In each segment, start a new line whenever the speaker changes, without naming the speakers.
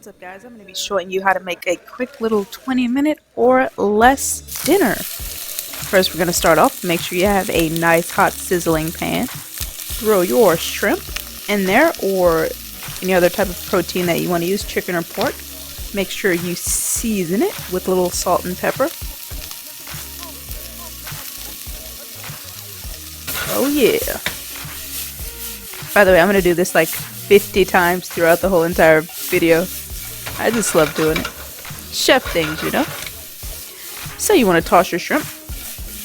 What's up, guys? I'm going to be showing you how to make a quick little 20-minute or less dinner. First, we're going to start off. Make sure you have a nice hot sizzling pan. Throw your shrimp in there or any other type of protein that you want to use, chicken or pork. Make sure you season it with a little salt and pepper. Oh yeah. By the way, I'm going to do this like 50 times throughout the whole entire video. I just love doing it. Chef things, you know? So you want to toss your shrimp.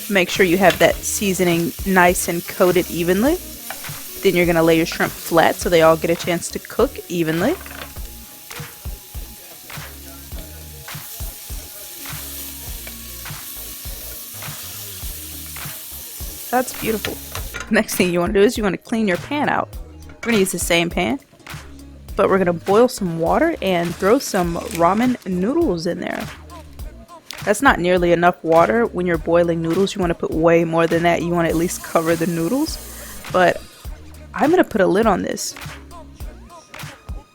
Make sure you have that seasoning nice and coated evenly. Then you're going to lay your shrimp flat so they all get a chance to cook evenly. That's beautiful. Next thing you want to do is you want to clean your pan out. We're going to use the same pan, but we're going to boil some water and throw some ramen noodles in there. That's not nearly enough water. When you're boiling noodles, you want to put way more than that. You want to at least cover the noodles, but I'm going to put a lid on this.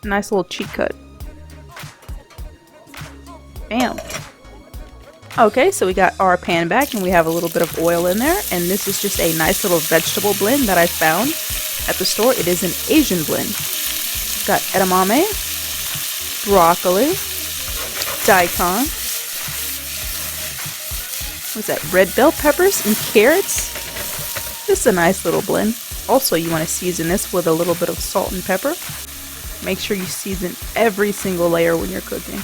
Nice little cheat cut. Bam. Okay, so we got our pan back and we have a little bit of oil in there, and this is just a nice little vegetable blend that I found at the store. It is an Asian blend. Got edamame, broccoli, daikon, what's that, red bell peppers and carrots. This is a nice little blend. Also, you want to season this with a little bit of salt and pepper. Make sure you season every single layer when you're cooking.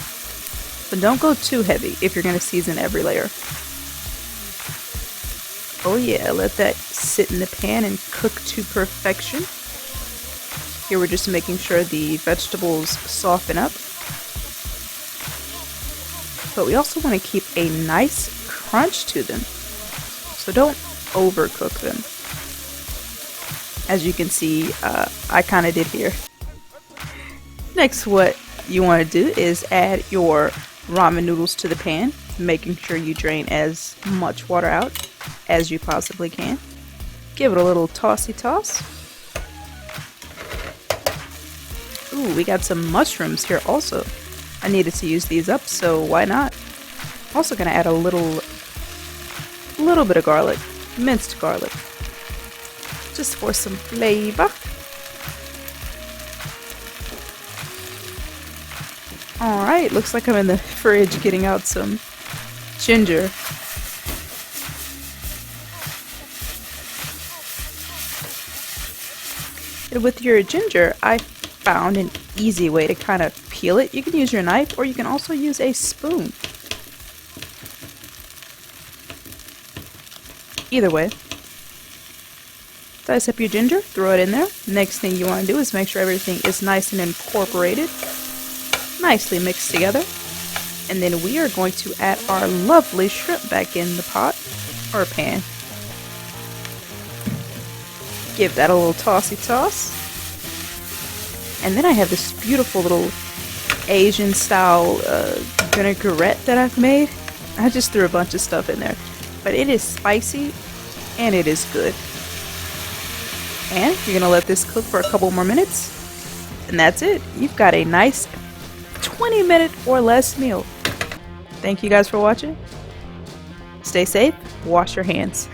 But don't go too heavy if you're going to season every layer. Oh yeah, let that sit in the pan and cook to perfection. Here we're just making sure the vegetables soften up. But we also want to keep a nice crunch to them. So don't overcook them. As you can see, I kind of did here. Next, what you want to do is add your ramen noodles to the pan, making sure you drain as much water out as you possibly can. Give it a little tossy toss. Ooh, we got some mushrooms here also. I needed to use these up, so why not? Also gonna add a little bit of garlic, minced garlic, just for some flavor. Alright, looks like I'm in the fridge getting out some ginger. And with your ginger, I found an easy way to kind of peel it. You can use your knife or you can also use a spoon. Either way. Dice up your ginger, throw it in there. Next thing you want to do is make sure everything is nice and incorporated. Nicely mixed together, and then we are going to add our lovely shrimp back in the pot or pan. Give that a little tossy toss, and then I have this beautiful little Asian style vinaigrette that I've made. I just threw a bunch of stuff in there, but it is spicy and it is good. And you're gonna let this cook for a couple more minutes, and that's it. You've got a nice 20-minute or less meal. Thank you guys for watching. Stay safe, wash your hands.